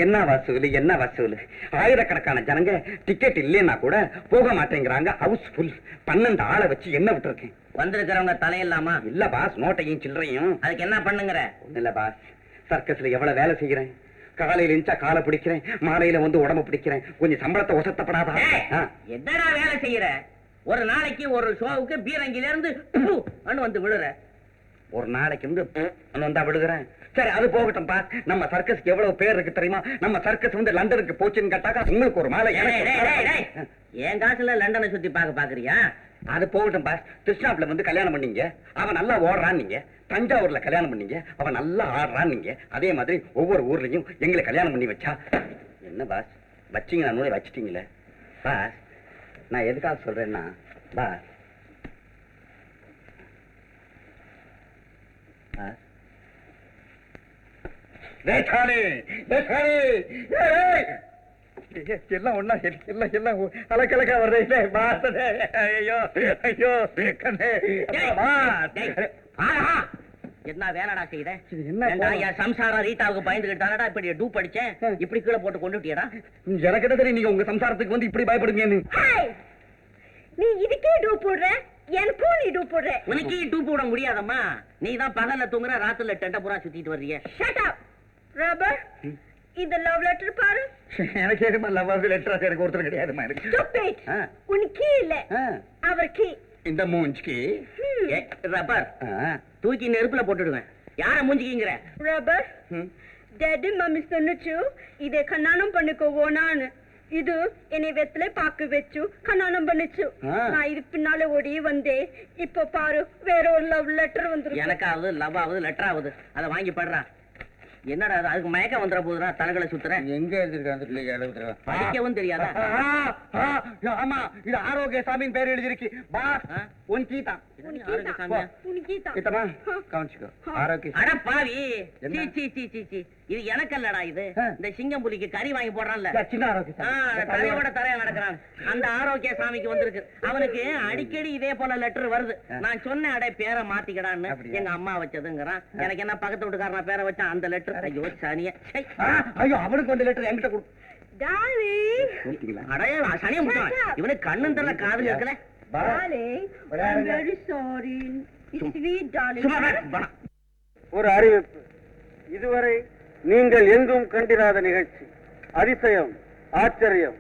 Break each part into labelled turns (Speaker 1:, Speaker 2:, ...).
Speaker 1: என்ன வசூல் என்ன வசூல்? ஆயிரக்கணக்கான ஜனங்க டிக்கெட் இல்லைன்னா கூட போக மாட்டேங்கிறாங்க. House full. 12 ஆளை வச்சு என்ன விட்டுருக்கேன்.
Speaker 2: வந்திருக்கிறவங்க தலையில்லாமா?
Speaker 1: இல்ல பாஸ், நோட்டையும் சில்லறையும்.
Speaker 2: அதுக்கு என்ன பண்ணுங்கிற?
Speaker 1: ஒண்ணு இல்ல பாஸ், சர்க்கஸ்ல எவ்வளவு வேலை செய்கிறேன். காலையில இருந்துச்சா காலை பிடிக்கிறேன், மாலையில வந்து உடம்பு பிடிக்கிறேன். கொஞ்சம் சம்பளத்தை ஒசத்தப்படாதா?
Speaker 2: என்னடா வேலை செய்யற? ஒரு நாளைக்கு ஒரு ஷோவுக்கு பீரங்கில இருந்து வந்து விழுற.
Speaker 1: ஒரு நாளைக்கு வந்து வந்தா விடுகிறேன். சரி, அது போகட்டும் பா. நம்ம சர்க்கஸ்க்கு எவ்வளவு பேர் இருக்கு தெரியுமா? நம்ம சர்க்கஸ் வந்து லண்டனுக்கு போச்சுன்னு கேட்டாக்கா உங்களுக்கு ஒரு மாலை.
Speaker 2: என் காசுல லண்டனை சுத்தி பாக்குறியா?
Speaker 1: அது போகட்டும் பாஸ். கிருஷ்ணாப்புல வந்து கல்யாணம் பண்ணீங்க, அவன் நல்லா ஓடுறான். நீங்க தஞ்சாவூர்ல கல்யாணம் பண்ணீங்க, அவன் நல்லா ஆடுறான். நீங்க அதே மாதிரி ஒவ்வொரு ஊர்லயும் எங்களை கல்யாணம் பண்ணி வச்சா என்ன பாஸ்? வச்சிங்க, நான் வச்சிட்டீங்களே பாஸ். நான் எதுக்காக சொல்றேன்னா பாஸ், எல்லாம் ஒன்னா எல்லாம் அலக்கலக்கா வருது. ஐயோ ஐயோ
Speaker 2: என்ன வேலைடா செய்யற? சம்சாரம் ரீட்டாவுக்கு பயந்துகிட்டானடா இப்படி டூப் அடிச்சேன். இப்படி கீழே போட்டு கொண்டு விட்டியடா.
Speaker 1: எனக்கு என்ன தெரியும் நீங்க உங்க சம்சாரத்துக்கு வந்து இப்படி பயப்படுங்கன்னு?
Speaker 3: நீ இதுக்கே டூப் போடுற, எனக்கும் நீ டூப் போடுற.
Speaker 2: உனக்கு டூப் போட முடியாதம்மா. நீ தான் பகல்ல தூங்குற, ராத்திரில டெண்ட பூரா சுத்திட்டு வர்றீங்க.
Speaker 3: Shut up rubber. இந்த லவ் லெட்டர் பாரு.
Speaker 1: எனக்கு ஏமா லவ் லெட்டர்? எனக்கு ஒருத்தர் கிடையாதுமா. எனக்கு
Speaker 3: ஸ்டூபிட். உனக்கு இல்ல, அவருக்கு.
Speaker 1: இந்த மூஞ்சிக்கு
Speaker 2: ரப்பர் தூக்கி நெருப்புல போட்டுடுவேன். யார மூஞ்சிக்கிங்கிற?
Speaker 3: ரப்பர் டாடி மம்மி சொன்னுச்சு இதை கல்யாணம் பண்ணிக்கோவோனான்னு. இது என்னை வெத்தலை பாக்கு வச்சு கல்யாணம் பண்ணிச்சு. நான் இது பின்னால ஓடி வந்தேன். இப்ப பாரு, வேற ஒரு லவ் லெட்டர் வந்துருக்கு.
Speaker 2: எனக்காவது லவ் ஆகுது, லெட்டர் ஆகுது. அதை வாங்கி படுறா. என்னடா அதுக்கு மயக்கம் வந்துட போதுடா, தலைகளை சுத்துறேன்.
Speaker 1: எங்க எழுதிருக்காங்க?
Speaker 2: படிக்கவும் தெரியாதா?
Speaker 1: ஆமா, இது ஆரோக்கிய சாமியின் பேர் எழுதிருக்கு. பாஸ் உன் கீதா.
Speaker 2: அட பாவி, இது எனக்கல்லடா. இது இந்த சிங்கம் புலிக்கு கறி வாங்கி போடுறான்ல, தலையோட தலையா நடக்கிறான். அந்த ஆரோக்கிய சாமிக்கு வந்திருக்கு. அவனுக்கு அடிக்கடி இதே போல லெட்டர் வருது. நான் சொன்னேன், அடே பேரை மாத்திக்கடான்னு. எங்க அம்மா வச்சதுங்கிறான். எனக்கு என்ன பக்கத்து வீட்டுக்காரனா பேரை வச்சான் அந்த லெட்டர். ஐயோ சனிய.
Speaker 1: ஐயோ, அவனுக்கு வந்து லெட்டர் என்கிட்ட கொடு.
Speaker 2: இவனுக்கு கண்ணும் தெரியல, காதல் இருக்கல.
Speaker 1: ஒரு அறிவிப்பு. இதுவரை நீங்கள் எங்கும் கண்டிராத நிகழ்ச்சி. அதிசயம், ஆச்சரியம்.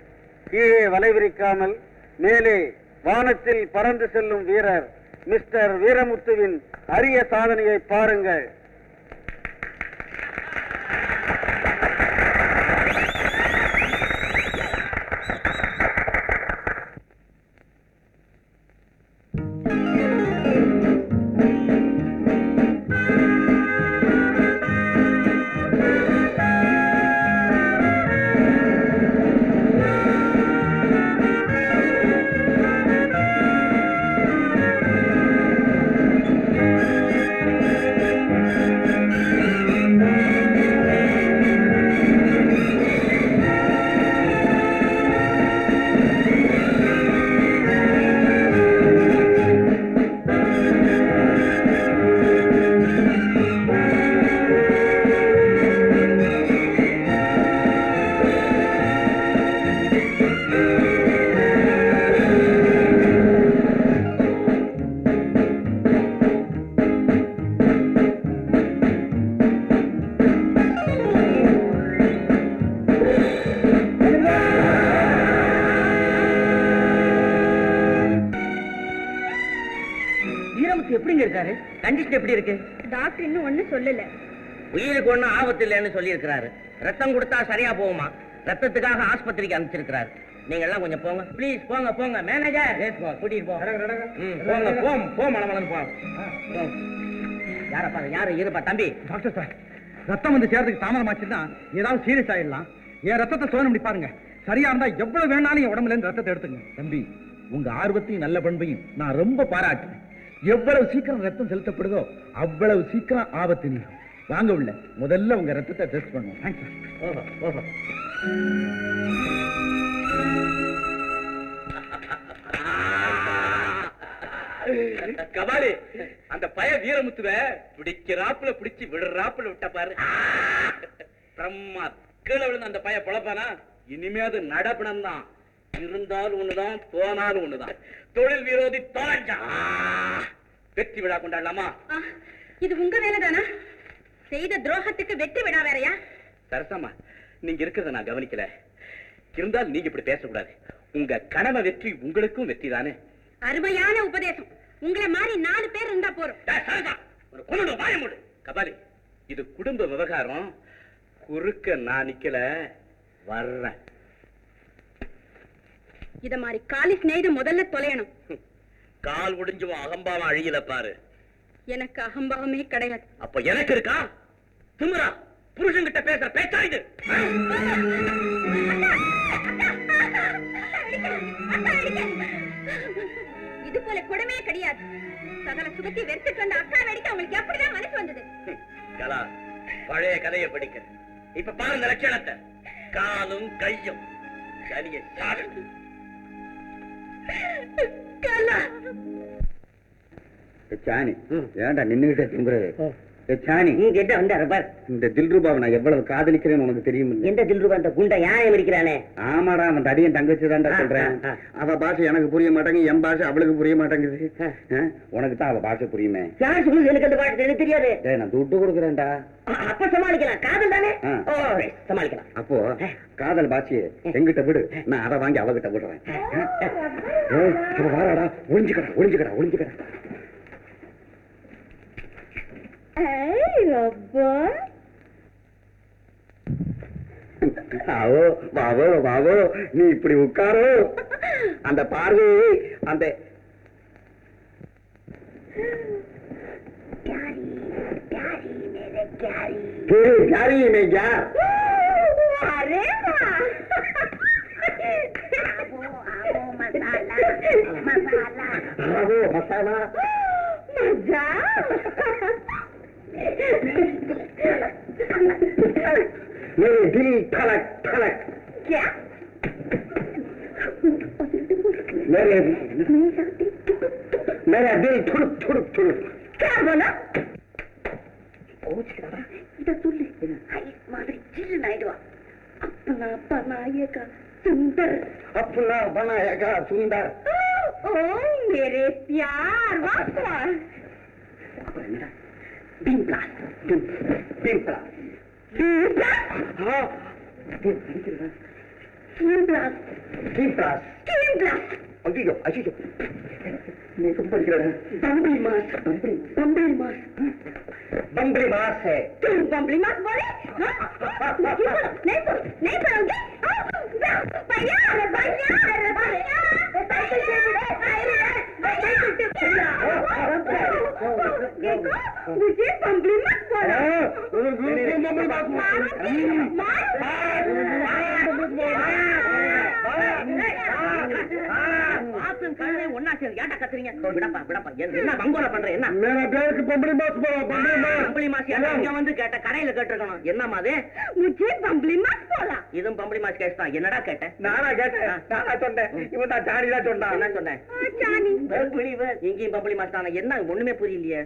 Speaker 1: கீழே வலைவிரிக்காமல் மேலே வானத்தில் பறந்து செல்லும் வீரர் மிஸ்டர் வீரமுத்துவின் அரிய சாதனையை பாருங்கள்.
Speaker 2: கண்டிஷன் எப்படி இருக்கு?
Speaker 3: டாக்டர் இன்னும் ஒண்ணு சொல்லல.
Speaker 2: உயிருக்கு ஒண்ணும் ஆபத்து இல்லைன்னு சொல்லி இருக்கிறாரு. ரத்தம் கொடுத்தா சரியா போகுமா? ரத்தத்துக்காக ஆஸ்பத்திரிக்கு அனுப்பிச்சிருக்கிறாரு. நீங்க எல்லாம் கொஞ்சம் போங்க ப்ளீஸ். போங்க போங்க மேனேஜர், கூட்டிட்டு போங்க. போ மலமலன்னு போ. யாரப்பா யாரு? இருப்பா தம்பி.
Speaker 1: டாக்டர் சார், ரத்தம் வந்து சேர்றதுக்கு தாமதமாச்சுன்னா ஏதாவது சீரியஸ் ஆயிடலாம். என் ரத்தத்தை சோதனை பண்ணி பாருங்க. சரியா இருந்தா எவ்வளவு வேணாலும் என் உடம்புல இருந்து ரத்தத்தை எடுத்துங்க. தம்பி, உங்க ஆர்வத்தையும் நல்ல பண்பையும் நான் ரொம்ப பாராட்டுறேன். எவ்வளவு சீக்கிரம் ரத்தம் செலுத்தப்படுதோ அவ்வளவு சீக்கிரம் ஆபத்து நீரும். வாங்க உள்ள, முதல்ல உங்க ரத்தத்தை டெஸ்ட் பண்ணுவோம்.
Speaker 2: கபாலி, அந்த பய வீரமுத்துவ பிடிக்கிறாப்புல பிடிச்சு விடுறாப்புல விட்ட பாரு.
Speaker 4: பிரம்மா கீழே விழுந்த அந்த பைய பொழப்பானா? இனிமே அது நடப்பணம் தான். இருந்தாலும் ஒண்ணுதான், போனாலும் ஒண்ணுதான். தொழில் விரோதி தொலைஞ்சா. வெற்றி விழா கொண்டாடலாமா?
Speaker 3: இது உங்க வேலைதானா? செய்த துரோகத்துக்கு வெற்றி விழா வேறையா?
Speaker 4: சரசம்மா, நீங்க இருக்கிறத நான் கவனிக்கல. இருந்தால் நீங்க இப்படி பேசக்கூடாது. உங்க கனவு வெற்றி உங்களுக்கும் வெற்றி தானே.
Speaker 3: அருமையான உபதேசம். உங்களை மாதிரி 4 பேர் இருந்தா போறோம்.
Speaker 4: ஒரு கொண்டு வாய மூடு. கபாலி, இது குடும்ப விவகாரம். குறுக்க நான் நிக்கல, வர்றேன்.
Speaker 3: இத மாதிரி காலி ஸ்நேகித முதல்ல தொலையணும்.
Speaker 4: கால் ஒடிஞ்சும் அகம்பாவம் அழியல பாரு.
Speaker 3: எனக்கு அகம்பாவமே கிடையாது.
Speaker 4: அப்ப எனக்கு இருக்கா? திமிரா புருஷன்கிட்ட பேசுற பேச்சா இது?
Speaker 3: இது போல கொடுமையே கிடையாது. சகல சுகத்தை வெறுத்துட்டு வந்த அக்கா வேடிக்கை அவங்களுக்கு எப்படிதான் மனசு வந்தது?
Speaker 4: கலா, பழைய கதையை படிக்க. இப்ப பாருங்க லட்சணத்தை. காலும் கையும் சனிய சாடு.
Speaker 3: கலா,
Speaker 1: சாணி ஏன்டா நின்னுகிட்டே திங்குறது? சாணி,
Speaker 2: கேட்ட வந்தாரு பார்.
Speaker 1: இந்த தில்ரூபாவை நான் எவ்வளவு காதலிக்கிறேன்னு உனக்கு தெரியும்?
Speaker 2: எந்த தில்ரூபா? அந்த குண்டை யாயம் இருக்கிறானே.
Speaker 1: ஆமாடா, அவன் தடியன் தங்கச்சி தான்டா சொல்றேன். அவ பாஷை எனக்கு புரிய மாட்டேங்குது, என் பாஷை அவளுக்கு புரிய மாட்டேங்குது. உனக்கு தான் அவ பாஷை புரியுமே.
Speaker 2: யார் சொல்லுது? எனக்கு அந்த பாட்டு எனக்கு தெரியாது.
Speaker 1: நான் துட்டு கொடுக்குறேன்டா.
Speaker 2: அப்ப சமாளிக்கலாம். காதல் தானே, சமாளிக்கலாம்.
Speaker 1: அப்போ காதல் பாஷையை எங்கிட்ட விடு, நான் அதை வாங்கி அவகிட்ட விடுறேன். வாராடா, ஒளிஞ்சுக்கடா ஒளிஞ்சுக்கடா ஒளிஞ்சுக்கடா. நீ இப்படி உட்காரோ, அந்த பார்வை அந்த மசாலா मेरे दिल धड़क धड़क क्या मेरा दिल धुड़क धुड़क धुड़क क्या बोला? इधर सुन ले, माधुरी चिल्ल नाइडवा. अपना बनाएगा सुंदर, अपना बनाएगा सुंदर. ओ मेरे प्यार वाह. Bimplas, Bimplas, Bimplas, हाँ, Bimplas, Bimplas, Bimplas, अजीजो, अजीजो, मैं तुम पर क्या है? बम्बरी मास, बम्बरी मास, बम्बरी मास है. तुम बम्बरी मास बोले? नहीं बोलोगे? भैया, मुझे बम्बरी मत बोलो.
Speaker 2: ஒன்னா சேர்ந்து ஏட்டா கத்துறீங்க? விடப்பா விடப்பா. என்ன பங்கோல பண்ற? என்ன
Speaker 1: मेरा பேருக்கு பம்பளி மாஸ் போல,
Speaker 2: பம்பளி மாஸ் இங்க வந்து கேட்ட, கடையில கேட்டிருக்கணும். என்னமா அது?
Speaker 3: मुझे बम्बली मत बोला.
Speaker 2: இதுவும் பம்பளி மாஸ் கேஸ் தான். என்னடா கேட்ட?
Speaker 1: நானா கேட்டேன், நானா சொன்னேன். இவன் தான் சாணி தான் சொன்னான்.
Speaker 2: என்ன சொன்னேன்?
Speaker 3: जानी
Speaker 2: இங்கேயும் பம்பளி மாஸ் தானே. என்ன ஒண்ணுமே புரியலையே.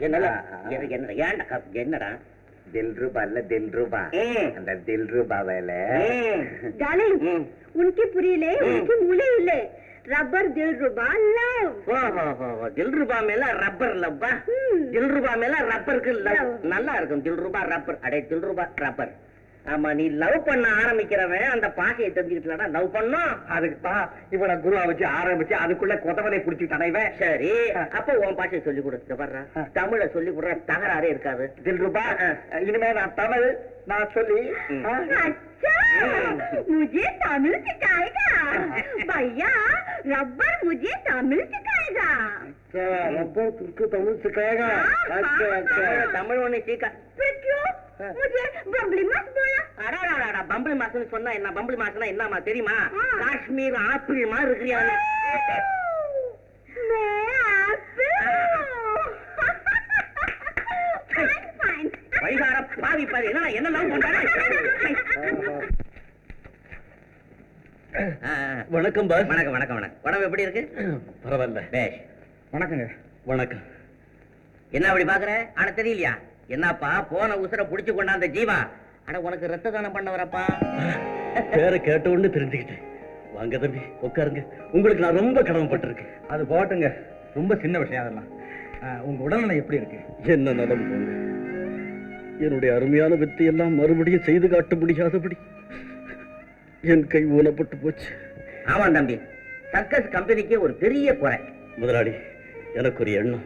Speaker 2: என்னடா ஏன்டா என்னடா?
Speaker 1: दिलरुबा இல்ல दिलरुबा, அந்த दिलरुबाவேல
Speaker 3: डार्लिंग, उनकी पुरीले उनकी मूले इले रबर दिलरुबा लव.
Speaker 2: தில்ருபா மேல ரப்பர் லவ்வா? தில்ருபா மேல ரப்பருக்கு லவ். நல்லா இருக்கும். தில்ருபா ரப்பர். அடே தில்ருபா ரப்பர். ஆமா, நீ லவ் பண்ண ஆரம்பிக்கிறவன் அந்த பாஷையை தெரிஞ்சுக்கிட்டா லவ் பண்ணும்.
Speaker 1: அதுக்கு தான் இவனை குருவா வச்சு ஆரம்பிச்சு அதுக்குள்ள கொதவனை புடிச்சுட்டானே இவன்.
Speaker 2: சரி, அப்ப உன் பாஷையை சொல்லி கொடுத்து வர்ற. தமிழ சொல்லி கொடுற தகராறே இருக்காது.
Speaker 1: दिलरुबा, இனிமே நான் தமிழ் நான் சொல்லி.
Speaker 3: अच्छा, मुझे तमिल सिखाएगा भैया. रबर मुझे तमिल सिखाएगा.
Speaker 1: रबर तुमको तमिल सिखाएगा? अच्छा अच्छा.
Speaker 2: தமிழ் ஒண்ணு சீக்கா.
Speaker 3: फिर क्यों मुझे बम्बली मत बोला?
Speaker 2: அடாடா, பம்பளி மாசம்னு சொன்னா என்ன? பம்பளி மாசம்னா என்னமா தெரியுமா? காஷ்மீர் ஆப்பிள் மாதிரி இருக்கிறியா? வைகார பாவி பாவி. என்ன லவ் பண்றாரு?
Speaker 4: வணக்கம் பாஸ்.
Speaker 2: வணக்கம் வணக்கம் வணக்கம். உடம்பு எப்படி இருக்கு?
Speaker 4: பரவாயில்ல.
Speaker 2: பேஷ்.
Speaker 1: வணக்கங்க.
Speaker 4: வணக்கம்.
Speaker 2: என்ன அப்படி பாக்குற? ஆனா தெரியலையா? என்னப்பா போன உசுர புடிச்சு கொண்டாந்த ஜீவா? அட உனக்கு ரத்த தானம் பண்ண வரப்பா.
Speaker 5: பேரை கேட்ட உடனே தெரிஞ்சுக்கிட்டேன். வாங்க தம்பி உட்காருங்க. உங்களுக்கு நான் ரொம்ப கடமைப்பட்டிருக்கேன்.
Speaker 1: அது போட்டுங்க, ரொம்ப சின்ன விஷயம் அதெல்லாம். உங்க உடல்நிலை எப்படி இருக்கு?
Speaker 5: என்ன நலம் போங்க. என்னுடைய அருமையான வித்தை எல்லாம் மறுபடியும் செய்து காட்ட முடியாதபடி என் கை ஊனப்பட்டு போச்சு.
Speaker 2: ஆமாம் தம்பி, சர்க்கஸ் கம்பெனிக்கு ஒரு பெரிய குறை.
Speaker 5: முதலாளி, எனக்கு ஒரு எண்ணம்.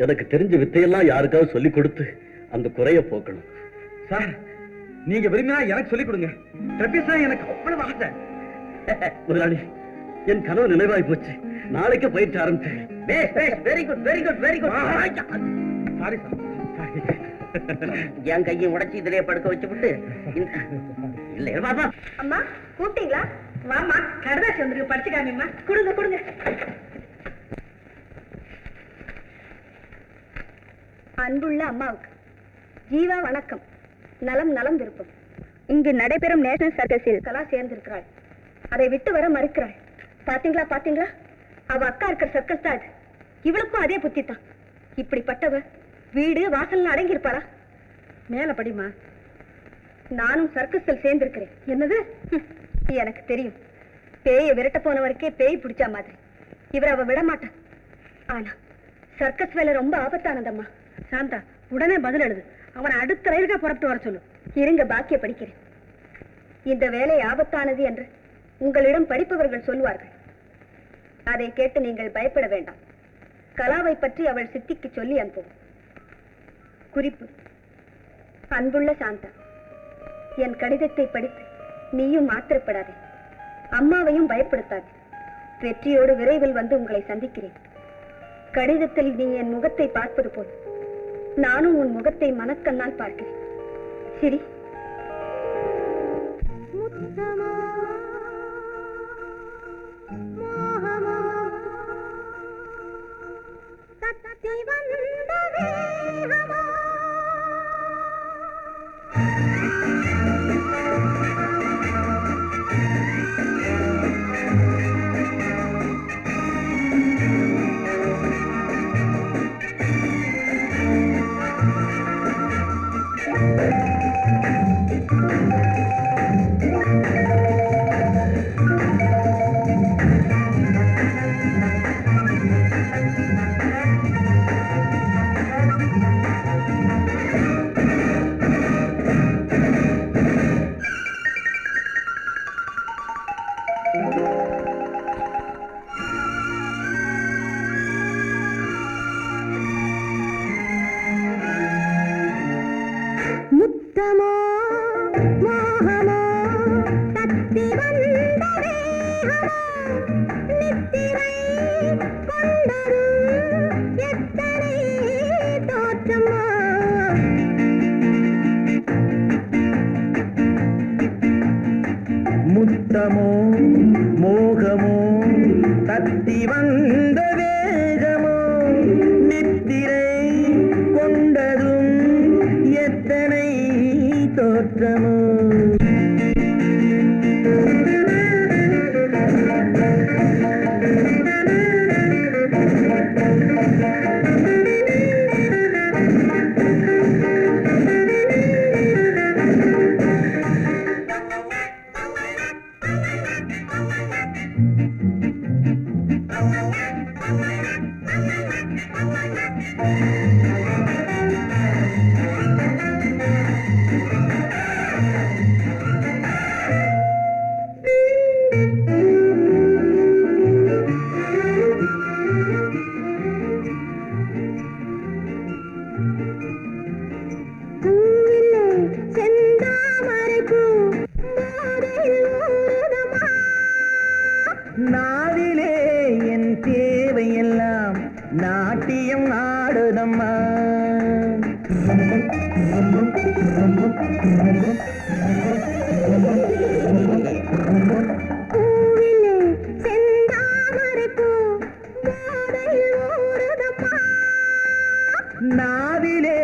Speaker 5: எனக்கு தெரிஞ்ச வித்தையெல்லாம் யாருக்காவது சொல்லிக் கொடுத்து அந்த குறைய போக்கணும்.
Speaker 1: சார், நீங்க விரும்பினா எனக்கு சொல்லிக் கொடுங்க. ட்ரெபிஸா எனக்கு அவ்வளவு ஆசை.
Speaker 5: முதலாளி, என் கனவு நினைவாய் போச்சு. நாளைக்கு பயிற்சி ஆரம்பிச்சேன்.
Speaker 2: Very good very good very good.
Speaker 1: Sorry sir, sorry.
Speaker 2: என் கையை உடைச்சி இதிலே படுக்க வச்சு விட்டு இல்ல பாப்பா.
Speaker 3: அம்மா கூப்பிட்டீங்களா? வாமா, கடதாசி வந்துருக்கு, படிச்சுக்காமீங்கம்மா. கொடுங்க கொடுங்க. அன்புள்ள அம்மாவுக்கு ஜீவா வணக்கம். நலம் நலம் விருப்பம். இங்கு நடைபெறும் நேஷனல் சர்க்கஸில் கலா சேர்ந்திருக்கிறாள். அதை விட்டு வர மறுக்கிறாள். பாத்தீங்களா பாத்தீங்களா, அவ அக்கா இருக்கிற சர்க்கஸ் தான் அது. இவளுக்கும் அதே புத்தி தான். இப்படிப்பட்டவ வீடு வாசல்ல அடங்கி இருப்பாளா? மேல படிமா. நானும் சர்க்கஸில் சேர்ந்திருக்கிறேன். என்னது? எனக்கு தெரியும். பேயை விரட்ட போனவருக்கே பேய் பிடிச்சா மாதிரி. இவர் அவ விட மாட்டான். ஆனா சர்க்கஸ் வேலை ரொம்ப ஆபத்தானதம்மா. சாந்தா, உடனே பதில் எழுது. அவனை அடுத்த ரயிலுக்கா புறப்பட்டு வர சொல்லு. இருங்க, பாக்கிய படிக்கிறேன். இந்த வேலை ஆபத்தானது என்று உங்களிடம் படிப்பவர்கள் சொல்வார்கள். அதை கேட்டு நீங்கள் பயப்பட வேண்டாம். கலாவை பற்றி அவள் சித்திக்கு சொல்லி அனுப்புவோம். குறிப்பு: அன்புள்ள சாந்தா, என் கடிதத்தை படித்து நீயும் மாத்திரப்படாதே, அம்மாவையும் பயப்படுத்தாது. வெற்றியோடு விரைவில் வந்து உங்களை சந்திக்கிறேன். கடிதத்தில் நீ என் முகத்தை பார்ப்பது போல் நானும் உன் முகத்தை மனக்கண்ணால் பார்க்கிறேன். சரி.
Speaker 1: முத்தமோ மோகமோ தத்தி வந்த வேகமோ நித்திரை கொண்டதும் எத்தனை தோற்றமோ. நாவிலே என் தேவையெல்லாம் நாட்டியம் ஆடுதம்மா. நாவிலே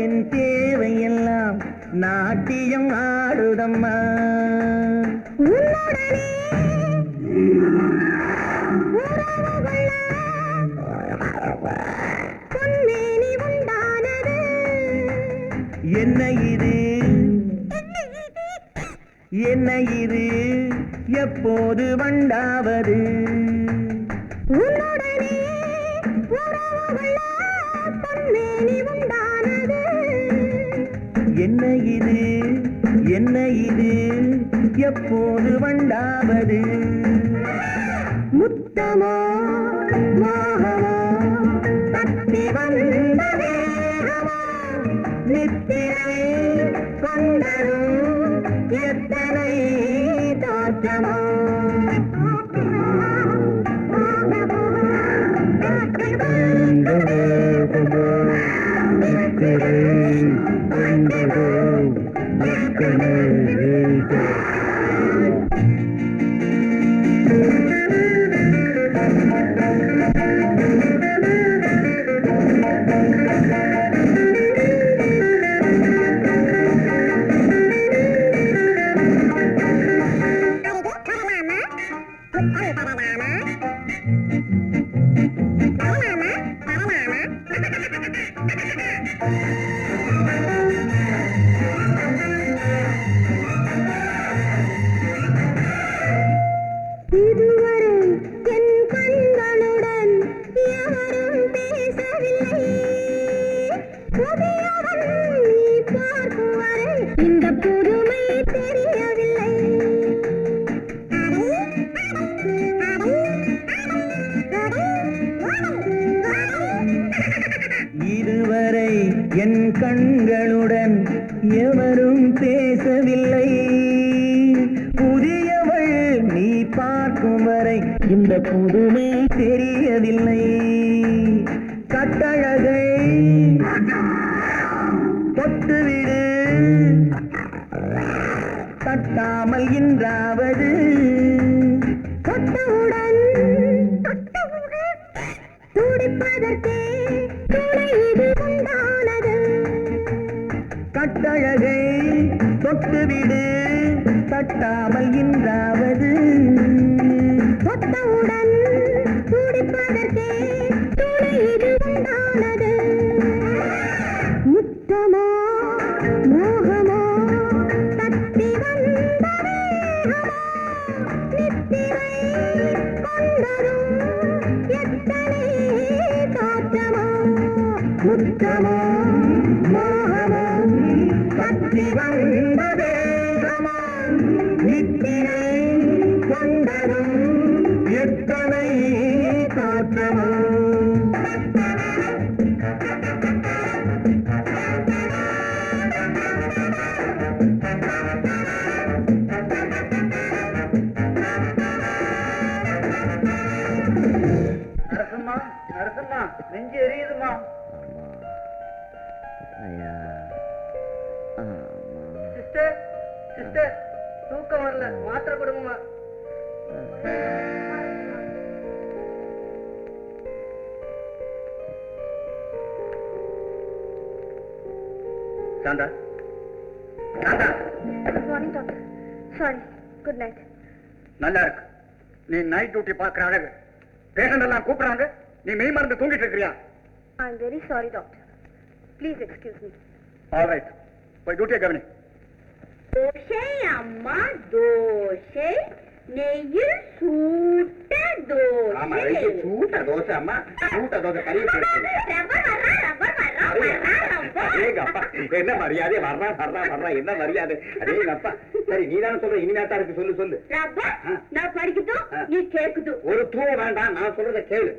Speaker 1: என் தேவையெல்லாம் நாட்டியம் ஆடுதம்மா.
Speaker 6: என்ன இது என்ன இது எப்போது வண்டாவது
Speaker 3: உன்னுடனே உறவுகளால் பொன்மேனி உண்டானது.
Speaker 6: என்ன இது என்ன இது எப்போது வண்டாவது
Speaker 3: முத்தமோ மோகமோ தப்பி வந்த வேகமோ
Speaker 6: நித்திரை கொண்டரும் எத்தனை தோற்றமோ
Speaker 3: இதுவரை என் கண்களுடன் எவரும் பேசவில்லை. புதியவன் நீ பார்க்கும் வரை இந்த புதுமை தெரியவில்லை.
Speaker 6: இதுவரை என் கண்களுடன் எவரும் பேசவில்லை புதியவள் நீ பார்க்கும் வரை இந்த புதுமை தெரியவில்லை கட்டழகை தொட்டுவிடு தட்டாமல் இன்றாவது
Speaker 3: தொட்டவுடன் துடிப்பதற்கே துணை இது உண்டானது.
Speaker 6: கட்டழகை தொட்டுவிடு தட்டாமல் இன்றாவது
Speaker 3: தொட்டவுடன் துடிப்பதற்கே துணை இது உண்டானது. முத்தமோ மோகமோ தப்பி வந்த வேகமோ நித்திரை கொண்டரும் எத்தனை தோற்றமோ முத்தமோ மோகமோ தப்பி வந்த வேகமோ நித்திரை கொண்டரும்
Speaker 6: எத்தனை தோற்றமோ
Speaker 1: நரசம்மா நரசம்மா நெஞ்சு எரியுதுமா. சிஸ்டர் சிஸ்டர் தூக்கம் வரல, மாத்திரை கொடுங்கம்மா. Shanta Shanta,
Speaker 3: good morning doctor. Sorry, good night.
Speaker 1: நல்லா இருக்கு. நீ நைட் டியூட்டி பார்க்குற அழகு. பேஷண்ட் எல்லாம் கூப்பிடுறாங்க, நீ மெய் மறந்து தூங்கிட்டு இருக்கிறியா?
Speaker 3: I am very sorry doctor. Please excuse me.
Speaker 1: All right, போய் டியூட்டியை கவனி.
Speaker 3: தோசை அம்மா தோசை, நெய்யில் சூட்ட தோசை.
Speaker 1: சூட்ட தோசை அம்மா, சூட்ட தோசை கறி என்ன மரியாதை? வர்றா வர்றா வர்றா, என்ன மரியாதை? அதே அப்பா. சரி, நீ தானே சொல்ற, இனிமேட்டா இருக்கு, சொல்லு சொல்லு.
Speaker 3: நான் படிக்கட்டும், நீ கேட்கட்டும்.
Speaker 1: ஒரு தூவ வேண்டாம், நான் சொல்றத கேளு.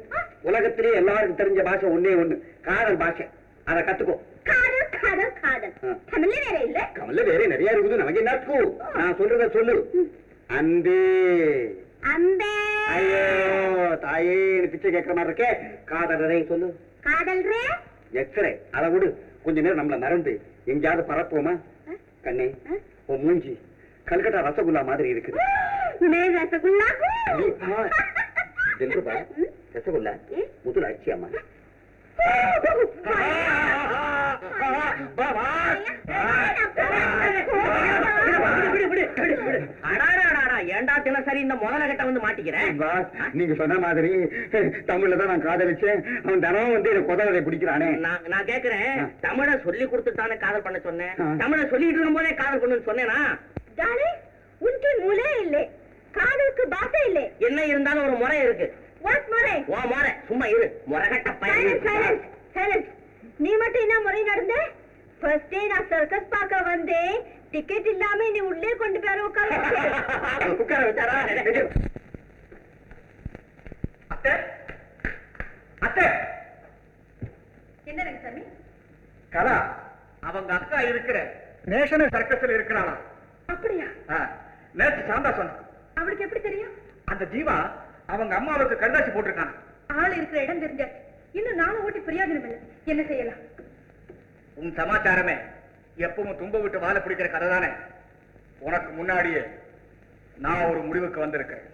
Speaker 1: உலகத்திலே எல்லாருக்கும் தெரிஞ்ச பாஷை ஒன்னே ஒண்ணு, காதல் பாஷை. அதை கத்துக்கோ.
Speaker 3: காதல் காதல் காதல். தமிழ்ல வேற இல்ல?
Speaker 1: கமல்ல வேற நிறைய இருக்குது, நமக்கு என்ன? நான் சொல்றத சொல்லு. அன்பே
Speaker 3: அன்பே.
Speaker 1: ஐயோ தாயே, பிச்சை கேட்கிற மாதிரி இருக்கே. காதலரை சொல்லு.
Speaker 3: காதல் ரே.
Speaker 1: எக்ஸ்ரே அதை விடு. கொஞ்ச நேரம் நம்மள மறந்து எங்கேயாவது பறப்போமா? கண்ணே, உன் மூஞ்சி கல்கட்டா ரசகுல்லா மாதிரி இருக்குது.
Speaker 3: ரசகுல்லா
Speaker 1: ரசகுல்லா முதல் அடிச்சி அம்மா.
Speaker 2: ஏண்டா தினசரி இந்த முதல கிட்ட வந்து மாட்டிக்கிறேன்?
Speaker 7: நீங்க சொன்ன மாதிரி தமிழ்ல தான் நான் காதலிச்சேன். அவன் தினம் வந்து எனக்கு குதவதை பிடிக்கிறானே.
Speaker 2: நான் கேக்குறேன், தமிழ சொல்லி கொடுத்துட்டானே காதல் பண்ண சொன்னேன். தமிழ சொல்லிட்டு இருக்கும் போதே காதல் பண்ணுன்னு சொன்னேனா?
Speaker 3: உனக்கு மூளை இல்லை, காதலுக்கு பாசை இல்லை.
Speaker 2: என்ன இருந்தாலும் ஒரு முறை இருக்கு.
Speaker 3: வாட் முறை?
Speaker 2: வா முறை, சும்மா இரு. முறைகட்ட பையன்.
Speaker 3: நீ மட்டும் என்ன முறை நடந்த? ஃபர்ஸ்ட் டே நான் சர்க்கஸ் பார்க்க வந்தேன். டிக்கெட் இல்லாம நீ உள்ளே கொண்டு போய்
Speaker 2: உட்கார வச்சாரா?
Speaker 4: அத்தை அத்தை,
Speaker 3: என்ன ரங்கசாமி?
Speaker 4: கலா அவங்க அக்கா இருக்கிற நேஷனல் சர்க்கஸ்ல இருக்கிறாளா?
Speaker 3: அப்படியா?
Speaker 4: நேற்று சாந்தா சொன்ன.
Speaker 3: அவளுக்கு எப்படி தெரியும்?
Speaker 4: அந்த ஜீவா அவங்க அம்மாவுக்கு கண்டாசி போட்டிருக்காங்க.
Speaker 3: ஆள் இருக்கிற இடம் தெரிஞ்சாச்சு. இன்னும் நானும் ஓட்டி பிரயோஜனம் இல்லை. என்ன செய்யலாம்?
Speaker 4: உன் சமாச்சாரமே எப்பவும் தும்ப விட்டு வாழ பிடிக்கிற கதை தானே. உனக்கு முன்னாடியே நான் ஒரு முடிவுக்கு வந்திருக்கேன்.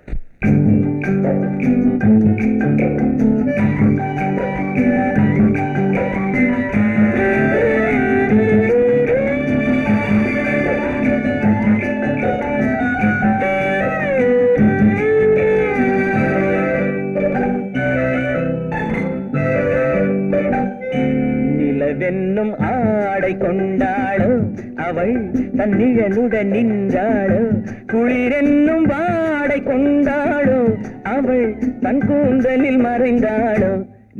Speaker 6: நிலவென்னும் ஆடை கொண்டாளோ அவள் தன் நிழலுடன் நின்றாளோ, குளிரென்னும் வாடை கொண்டாளோ அவள் தன் கூந்தலில் மறைந்தாளோ.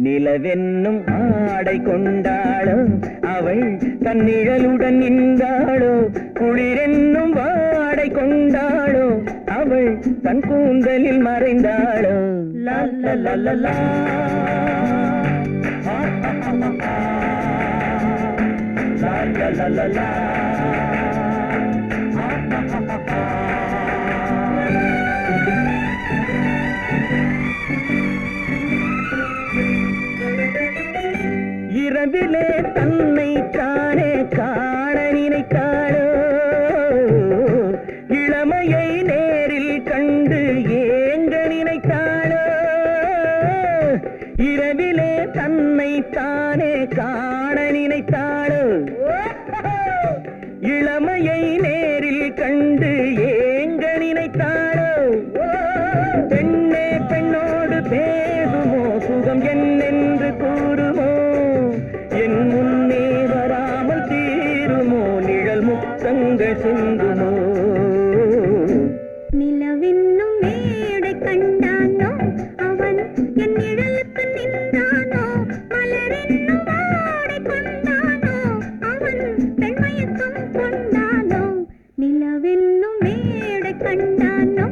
Speaker 6: நிலவென்னும் ஆடை கொண்டாளோ அவள் தன் நிழலுடன் நின்றாளோ, குளிரென்னும் வாடை கொண்டாளோ அவள் தன் கூந்தலில் மறைந்தாளோ. லா லா லா லா லா. La la la la. இரவிலே தன்னை தானே காண நினைத்தாளோ, இளமையை நேரில் கண்டு ஏங்க நினைத்தாளோ. இரவிலே தன்னை தானே காண நினைத்தாளோ, இளமையை நேரில் கண்டு ஏங்க நினைத்தாளோ. பெண்ணே பெண்ணோடு பேசுமோ, சுகம் என்னென்று கூறுமோ, என் முன்னே வராமல் தீருமோ, நிழல் முத்தங்கள் சிந்துமோ.
Speaker 3: நிலவென்னும் மேடை கண்டானோ அவன் என் நிழலுக்கு நின்றானோ, மலரென்னும் வாடை கொண்டானோ அவன் பெண்மயக்கம் கொண்டானோ. நிலவென்னும் மேடை கண்டானோ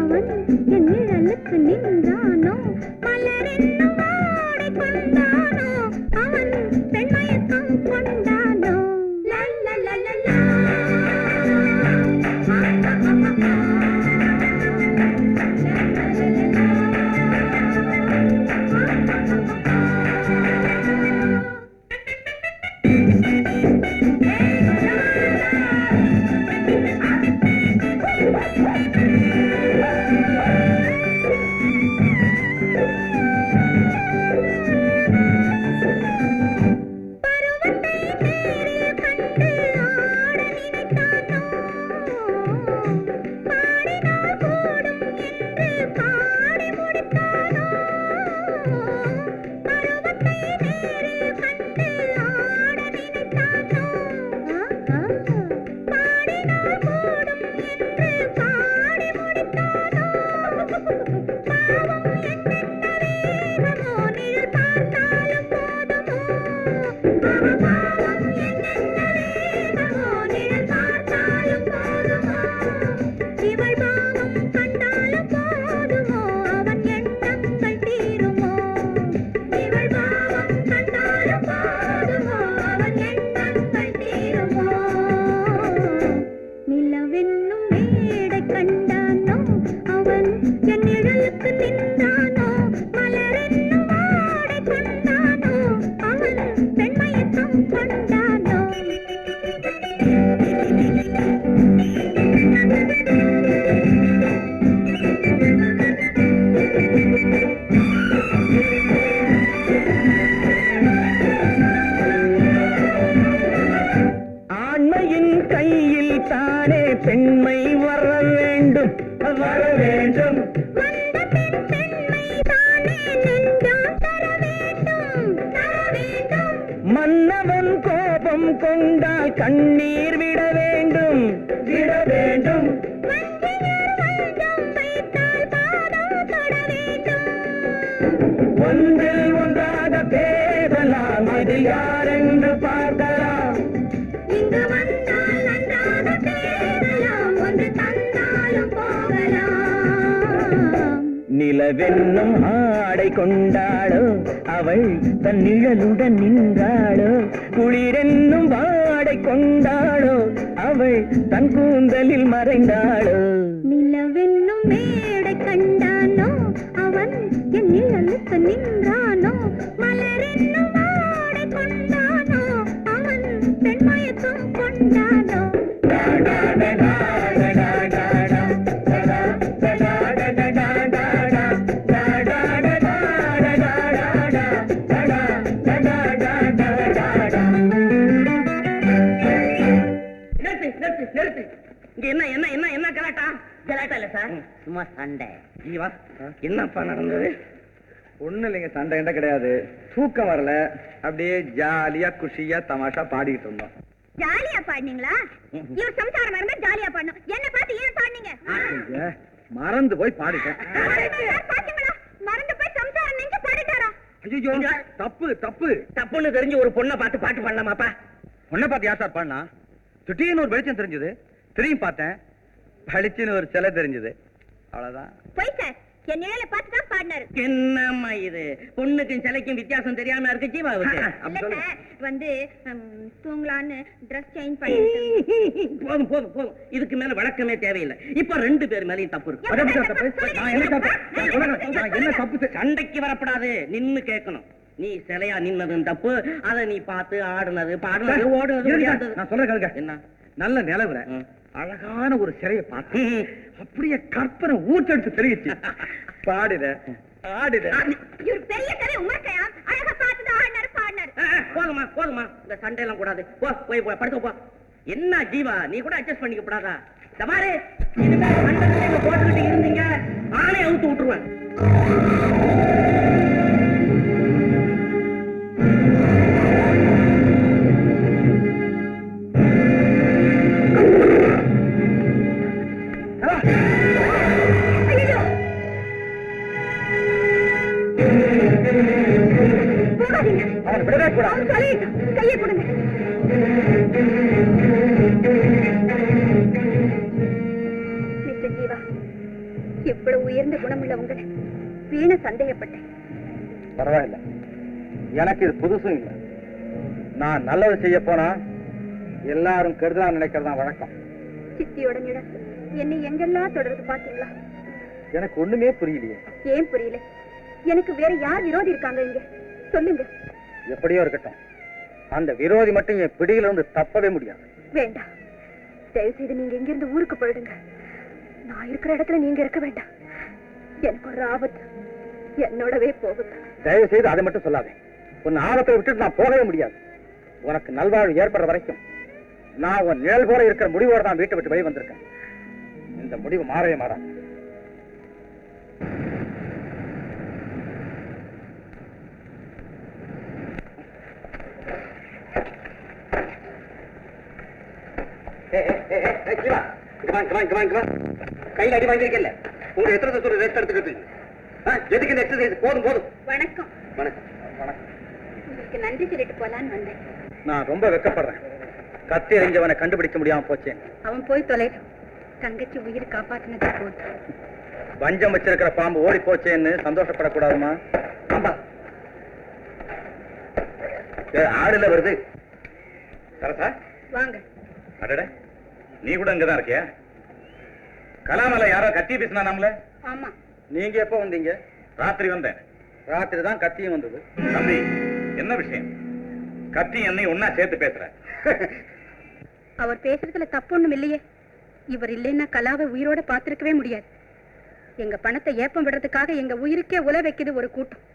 Speaker 3: அவன் என் நிழலுக்கு நின்றானோ, மலரென்னும் வாடை கொண்டானோ அவன் பெண்மயக்கம் கொண்டானோ. லா லா லா லா லா. பெண்மயக்கம்
Speaker 6: மன்னவன் கோபம் கொண்டால் கண்ணீர் விட வேண்டும், விட வேண்டும். ஒன்றில் ஒன்றாக பேசலாம், அது யாரென்று பார்க்கலாம்.
Speaker 3: இங்கு வந்தால் நன்றாக பேசலாம், ஒன்று தந்தாலும் போகலாம்.
Speaker 6: நிலவென்னும் ஆடை கொண்டாளோ, அவள் தன் நிழலுடன் நின்றாளோ. குளிரென்னும் வாடை கொண்டாளோ, அவள் தன் கூந்தலில் மறைந்தாளோ.
Speaker 3: நிலவென்னும் மேடை கண்டானோ, அவன் என் நிழலுக்கு நின்றானோ. மலரென்னும் வாடை கொண்டானோ, அவன் பெண்மயக்கம் கொண்டானோ.
Speaker 2: என்ன என்ன என்ன என்ன கலாட்டா? கலாட்டா இல்ல சார், சும்மா சண்டை. ஜீவா, என்னப்பா நடந்தது?
Speaker 1: ஒண்ணு இல்லைங்க, சண்டை என்ன கிடையாது. தூக்கம் வரல, அப்படியே ஜாலியா குஷியா தமாஷா பாடிட்டு இருந்தோம்.
Speaker 3: ஜாலியா பாடுனீங்களா? இவர் சம்சாரம் இருந்தா ஜாலியா பாடணும். என்ன பார்த்து ஏன் பாடுனீங்க?
Speaker 1: மறந்து போய் பாடிட்டேன்.
Speaker 3: பாத்தீங்களா, மறந்து போய் சம்சாரம் நெஞ்சு பாடிட்டாரா?
Speaker 1: ஐயோ, தப்பு தப்பு.
Speaker 2: தப்புன்னு தெரிஞ்சு ஒரு பொண்ணை பார்த்து பாட்டு பண்ணலாமாப்பா?
Speaker 1: உன்னை பார்த்து யார் சார் பாடினா? திடீர்னு ஒரு வெளிச்சம் தெரிஞ்சது, திரும்பி பார்த்தேன், பளிச்சுன்னு ஒரு சிலை தெரிஞ்சது, அவ்வளவுதான்.
Speaker 3: போய் சார், என் நிழலை பார்த்து தான் பாடினாரு.
Speaker 2: என்னம்மா இது, பொண்ணுக்கும் சிலைக்கும் வித்தியாசம் தெரியாம இருக்கு ஜீவாவுக்கு.
Speaker 3: இல்ல சார், வந்து தூங்கலான்னு ட்ரெஸ் சேஞ்ச் பண்ணி.
Speaker 2: போதும் போதும் போதும், இதுக்கு மேல வழக்கமே தேவையில்லை. இப்ப ரெண்டு பேர் மேலயும் தப்பு இருக்கு.
Speaker 1: என்ன தப்பு?
Speaker 2: சண்டைக்கு வரப்படாது, நின்னு கேட்கணும். நீ சிலையா நின்னதும் தப்பு, அதை நீ பார்த்து ஆடுனது பாடுனது ஓடுனது.
Speaker 1: நான் சொல்றேன் கேளுங்க.
Speaker 2: என்ன?
Speaker 1: நல்ல நிலவுல அழகான ஒரு சிலையை பார்த்து அப்படியே கற்பனை ஊட்டெடுத்து தெரிவிச்சு பாடுத ஆடுத.
Speaker 3: இவர் பெரிய கதை உமர்க்கையா, அழகா பார்த்து ஆடினாரு பாடினாரு.
Speaker 2: போதுமா போதுமா, இந்த சண்டை எல்லாம் கூடாது. போ போய் படுக்க போ. என்ன ஜீவா, நீ கூட அட்ஜஸ்ட் பண்ணிக்க கூடாதா? தபாரு, இனிமே சண்டை போட்டுக்கிட்டு இருந்தீங்க, ஆளே அவுத்து விட்டுருவேன்.
Speaker 3: கையை கொடுங்க. மிஸ்டர் ஜீவா, எவ்வளவு உயர்ந்த குணமுள்ள உங்களை வீண சந்தேகப்பட்டேன்.
Speaker 1: பரவாயில்ல, எனக்கு இது புதுசும் இல்லை. நான் நல்லது செய்ய போனா எல்லாரும் கெடுதலா நினைக்கிறதா வழக்கம்.
Speaker 3: சித்தியோட நிழல் என்னை எங்கெல்லாம் தொடர்ந்து பாத்தீங்களா?
Speaker 1: எனக்கு ஒண்ணுமே புரியலையே.
Speaker 3: ஏன் புரியல? எனக்கு வேற யார் விரோதி இருக்காங்க இங்க? சொல்லுங்க.
Speaker 1: எப்படியோ இருக்கட்டும், அந்த விரோதி மட்டும் என் பிடியில இருந்து தப்பவே முடியாது.
Speaker 3: வேண்டாம், தயவு செய்து நீங்க எங்கிருந்து ஊருக்கு போயிடுங்க. நான் இருக்கிற இடத்துல நீங்க இருக்க வேண்டாம். எனக்கு ஒரு ஆபத்து என்னோடவே போகுது.
Speaker 1: தயவு செய்து அதை மட்டும் சொல்லாதே. உன் ஆபத்தை விட்டுட்டு நான் போகவே முடியாது. உனக்கு நல்வாழ்வு ஏற்படுற வரைக்கும் நான் உன் நிழல் போல இருக்கிற முடிவோடு தான் வீட்டை விட்டு வெளியே வந்திருக்கேன். இந்த முடிவு மாறவே மாறாது. கையில் அடி வாங்கிருக்கல, உங்க எத்தனை தூரம் ரெஸ்ட் எடுத்துக்கிட்டு எதுக்கு இந்த எக்ஸசைஸ்? போதும் போதும்.
Speaker 3: வணக்கம்.
Speaker 1: வணக்கம் வணக்கம்.
Speaker 3: உங்களுக்கு நன்றி சொல்லிட்டு போலான்னு வந்தேன்.
Speaker 1: நான் ரொம்ப வெக்கப்படுறேன். கத்தி எறிஞ்சவனை கண்டுபிடிக்க முடியாம போச்சேன்.
Speaker 3: அவன் போய் தொலைடும். தங்கச்சி உயிர் காப்பாத்தினது போதும்.
Speaker 1: வஞ்சம் வச்சிருக்கிற பாம்பு ஓடி போச்சேன்னு சந்தோஷப்படக்கூடாதுமா? ஆமா, ஆடுல வருது. சரசா,
Speaker 3: வாங்க.
Speaker 4: அடட, நீ கூட அங்கதான் இருக்கியா? கலாமல யாரோ கத்தி பேசினானாம்ல?
Speaker 3: ஆமா.
Speaker 1: நீங்க எப்ப வந்தீங்க?
Speaker 4: ராத்திரி வந்தேன்.
Speaker 1: ராத்திரி தான் கத்தியும் வந்தது.
Speaker 4: தம்பி, என்ன விஷயம்? கத்தி என்னை ஒன்னா சேர்த்து பேசுற?
Speaker 3: அவர் பேசுறதுல தப்பு ஒண்ணும் இல்லையே. இவர் இல்லைன்னா கலாவை உயிரோட பார்த்திருக்கவே முடியாது. எங்க பணத்தை ஏப்பம் விடுறதுக்காக எங்க உயிருக்கே உல வைக்குது ஒரு கூட்டம்.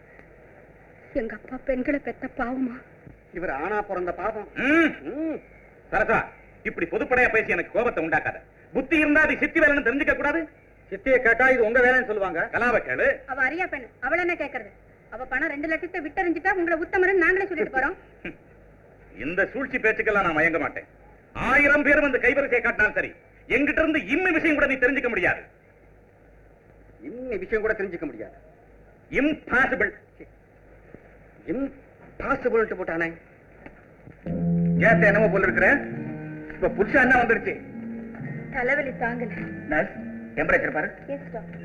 Speaker 3: எங்க அப்பா பெண்களை பெத்த பாவமா?
Speaker 1: இவர் ஆனா பிறந்த பாவம்.
Speaker 4: சரசா, இப்படி பொதுப்படையா பேசி எனக்கு கோபத்தை உண்டாக்காத. புத்தி இருந்தா அது சித்தி வேலைன்னு தெரிஞ்சுக்க கூடாது?
Speaker 1: சித்தியை கேட்டா இது உங்க வேலைன்னு சொல்லுவாங்க.
Speaker 4: கலாவை கேளு.
Speaker 3: அவ அறியா பெண், அவள என்ன கேக்குறது? அவ பணம் 2 லட்சத்தை விட்டறிஞ்சிட்டா உங்களை உத்தமரன் நாங்களே சொல்லிட்டு போறோம்.
Speaker 4: இந்த சூழ்ச்சி பேச்சுக்கெல்லாம் நான் மயங்க மாட்டேன். 1000 பேர் வந்து கைவரிசையை காட்டினாலும் சரி, எங்கிட்ட இருந்து இன்ன விஷயம் கூட நீ தெரிஞ்சுக்க முடியாது.
Speaker 7: இன்னும் விஷயம் கூட தெரிஞ்சுக்க முடியாது.
Speaker 4: இம்பாசிபிள்.
Speaker 7: இம்பாசிபிள் போட்டானே.
Speaker 4: கேஸ் என்னமோ போல இருக்கிற. இப்ப புருஷா என்ன வந்துருச்சு?
Speaker 3: தலைவலி தாங்கல.
Speaker 4: நர்ஸ், டெம்பரேச்சர் பாரு.
Speaker 3: Yes doctor.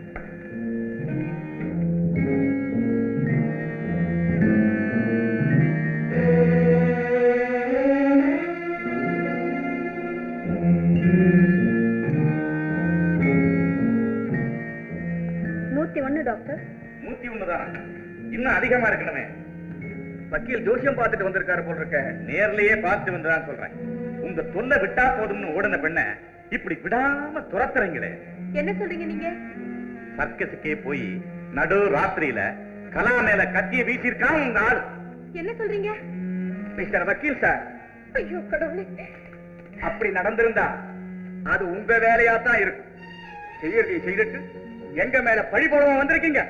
Speaker 3: டாக்டர்
Speaker 4: 101 தான். இன்னும் அதிகமா இருக்கணுமே. வக்கீல் ஜோசியம் பார்த்துட்டு வந்திருக்காரு போல இருக்க. நேர்லயே பார்த்து வந்துதான் சொல்றேன். உங்க தொல்லை விட்டா போதும்னு ஓடின பெண்ண இப்படி விடாம துரத்துறீங்களே.
Speaker 3: என்ன சொல்றீங்க நீங்க?
Speaker 4: சர்க்கஸுக்கே போய் நடு ராத்திரியில கலா மேல கத்திய வீசியிருக்கான் உங்க ஆள்.
Speaker 3: என்ன சொல்றீங்க?
Speaker 4: மிஸ்டர் வக்கீல் சார்,
Speaker 3: ஐயோ கடவுளே,
Speaker 4: அப்படி நடந்திருந்தா அது உங்க வேலையா தான் இருக்கும். செய்யறதை செய்துட்டு எங்க மேல பழி போடவும் வந்திருக்கீங்க.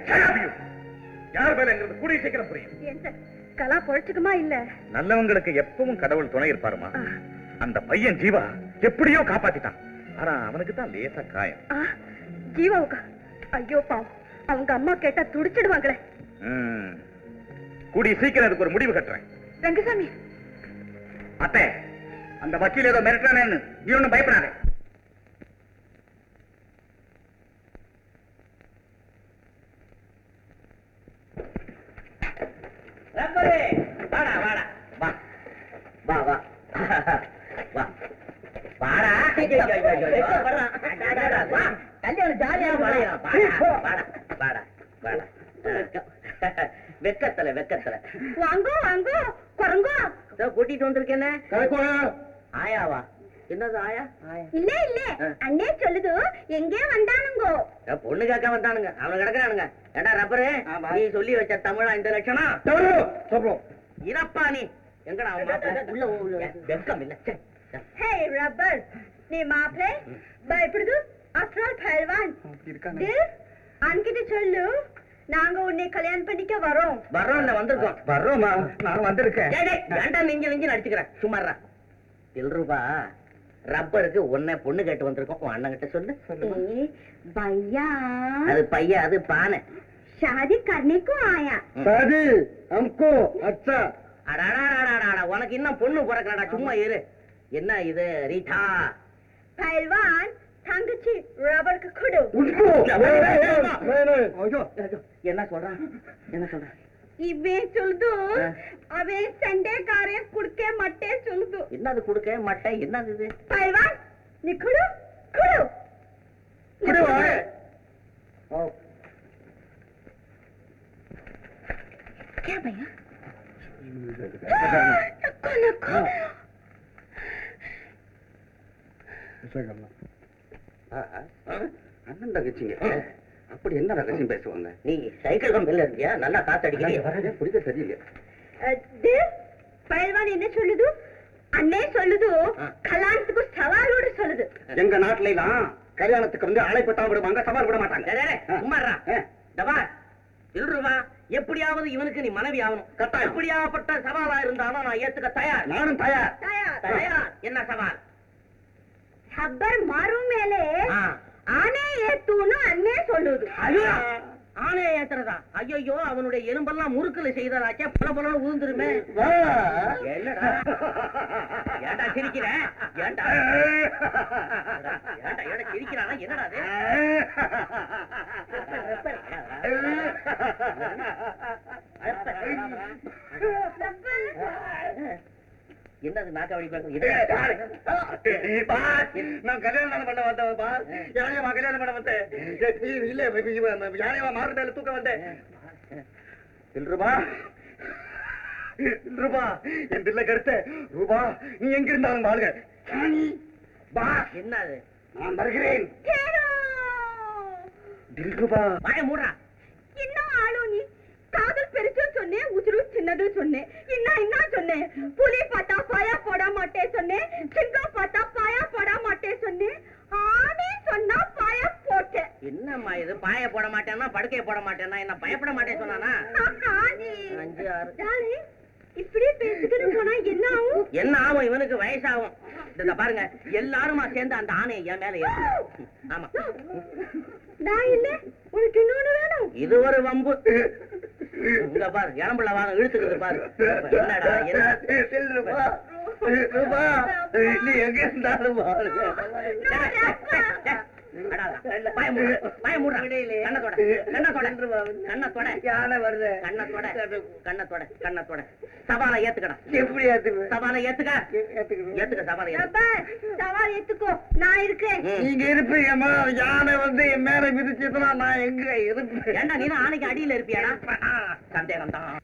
Speaker 4: யார் மேலங்கிறது கூடிய சீக்கிரம் புரியும்.
Speaker 3: ஏன் சார், கலா பொழைச்சுக்குமா இல்ல?
Speaker 4: நல்லவங்களுக்கு எப்பவும் கடவுள் துணை இருப்பாருமா. அந்த பையன் ஜீவா எப்படியோ காப்பாத்திட்டான். ஆனா அவனுக்கு தான் லேசா காயம்.
Speaker 3: ஜீவாவுக்கா? ஐயோ பாவம், அவங்க அம்மா கேட்டா துடிச்சிடுவாங்களே.
Speaker 4: கூடிய சீக்கிரம் அதுக்கு ஒரு முடிவு கட்டுறேன்.
Speaker 3: ரங்கசாமி,
Speaker 4: அத்தை, அந்த வக்கீல் ஏதோ மிரட்டானேன்னு நீ ஒன்னும் பயப்படாதே.
Speaker 2: வாடா வாடா வா வா வா வா வாடா. கல்யாணம் ஜாலியா வெக்கத்தல வெக்கத்தல
Speaker 3: வாங்கோ வாங்கோ குரங்கோ.
Speaker 2: கூட்டிட்டு வந்திருக்கேன். ஆயாவா? என்னது ஆயா?
Speaker 3: இல்ல இல்ல, அண்ணே சொல்லுது எங்கே வந்தானுங்கோ.
Speaker 2: பொண்ணு கேட்க வந்தானுங்க, அவனு கிடக்குறானுங்க. ஏடா ரப்பரு, நீ சொல்லி வச்ச தமிழா இந்த லட்சணம்? இனப்பா நீ எங்கடா உள்ள வெக்கம் இல்ல.
Speaker 3: ஹே ரப்பர், நீ மாப்பிளை பயப்படுது? அஸ்ரால் பஹல்வான் அன்கிட்ட சொல்லு, நாங்க உன்னை கல்யாணம் பண்ணிக்க வரோம்.
Speaker 2: வர்றோம் இல்ல வந்திருக்கோம்.
Speaker 7: வர்றோமா? நான் வந்திருக்கேன்.
Speaker 2: வேண்டாம், நெஞ்சு நடிச்சுக்கிறேன். சும்மாறா ரூபா. ரப்பருக்கு உன்னை பொண்ணு கேட்டு வந்திருக்கோம். உன் அண்ணன் கிட்ட சொல்லு.
Speaker 3: भैया
Speaker 2: அது பையன், அது பானை.
Speaker 3: शादी करने को आया.
Speaker 7: शादी हमको अच्छा.
Speaker 2: அடாடாடாடாடா, உனக்கு இன்னும் பொண்ணு பிறக்கலடா, சும்மா இரு. என்ன இது ரீட்டா?
Speaker 3: पहलवान தங்கச்சி ரப்பருக்கு கொடு.
Speaker 2: என்ன சொல்றான்? என்ன சொல்றான்?
Speaker 3: இவன் சொல்லுது அவன் சண்டைக்காரன் குடுக்க மட்டே சொல்லுது.
Speaker 2: என்னது குடுக்க மட்டை? என்னது இது?
Speaker 3: पहलवान நீ கொடு கொடு
Speaker 2: கொடு.
Speaker 3: क्या भैया? नको नको.
Speaker 7: அண்ணன் தங்கச்சிங்க அப்படி என்ன ரகசியம் பேசுவாங்க?
Speaker 2: நீ சைக்கிள் கம்பெனில இருக்கியா? நல்லா காத்தடிக்கிறீங்க.
Speaker 7: பிடிக்க தெரியல.
Speaker 3: பயில்வான் என்ன சொல்லுது? அண்ணே சொல்லுது கல்யாணத்துக்கு சவாலோடு சொல்லுது.
Speaker 7: எங்க நாட்டுல எல்லாம் கல்யாணத்துக்கு வந்து அழைப்பு தான் விடுவாங்க, சவால் விட மாட்டாங்க.
Speaker 2: சும்மாறா எப்படியாவது இவனுக்கு நீ மனைவி ஆகணும். எப்படியாப்பட்ட சவாலா இருந்தாலும் நான் ஏத்துக்க தயார்.
Speaker 7: நானும் தயார்.
Speaker 2: தயார். என்ன சவால்?
Speaker 3: ஹப்பர் மாறும் மேலே ஆனே ஏத்துன்னு அண்ணே சொல்லுது.
Speaker 2: ஆனே ஏத்துறதா? ஐயோ, அவனுடைய எலும்பெல்லாம் முறுக்குல செய்ததாச்சே, பல பல உதிர்ந்துருமே. என்னடா ஏண்டா சிரிக்கிற? ஏண்டா ஏண்டா ஏடா சிரிக்கிறானா? என்னடா அது? என்னது நாக்காவடி
Speaker 7: நான் கல்யாணம் பண்ண வந்தவன்பா. யாரையமா கல்யாணம் பண்ண வந்தேன்? இல்ல யாரையமா மாறுதல தூக்க வந்தேன். ரூபா ரூபா என் பிள்ளை கருத்த ரூபா, நீ எங்க இருந்தாலும் வாழ்க.
Speaker 2: என்னது?
Speaker 7: நான் வருகிறேன். ரூபா
Speaker 2: வாய மூடுறா.
Speaker 3: இன்னும் ஆளு நீ காதல் பெருசு சொன்னேன், உசுரு சின்னது சொன்னேன். என்ன சொன்னேன்? புலி பார்த்தா பாயா போட மாட்டேன் சொன்னேன், சிங்கம் பார்த்தா பாயா போட மாட்டேன் சொன்னேன், ஆனே சொன்னா பாயா போட்டேன்.
Speaker 2: என்னம்மா இது? பாய போட மாட்டேன்னா படுக்கைய போட மாட்டேன்னா என்ன பயப்பட மாட்டேன் சொன்னானா? 5 6
Speaker 3: இப்படியே பேசிக்கிட்டு போனா என்ன ஆகும்?
Speaker 2: என்ன ஆகும் இவனுக்கு வயசாகும். இத பாருங்க, எல்லாருமா சேர்ந்து அந்த ஆணையை என் மேல ஏத்து. ஆமா,
Speaker 3: நான் இல்ல, உனக்கு இன்னொன்னு வேணும்.
Speaker 2: இது ஒரு வம்பு. இங்க பாரு, இளம்புள்ள வாங்க இழுத்துக்குது பாரு. என்னடா என்ன
Speaker 7: நீ எங்க இருந்தாலும்
Speaker 2: சவாலை ஏத்துக்கடா.
Speaker 7: எப்படி ஏத்துக்க?
Speaker 2: சவாலை ஏத்துக்க. ஏத்துக்க சவாலை ஏத்துக்க.
Speaker 3: சவால் ஏத்துக்கோ, நான் இருக்கேன்.
Speaker 7: நீங்க இருப்பீங்கம்மா. யானை வந்து என் மேல மிதிச்சதுன்னா நான் எங்க இருப்பேன்?
Speaker 2: ஏண்டா நீ ஆணைக்கு அடியில இருப்பியாடா? சந்தேகம் தான்.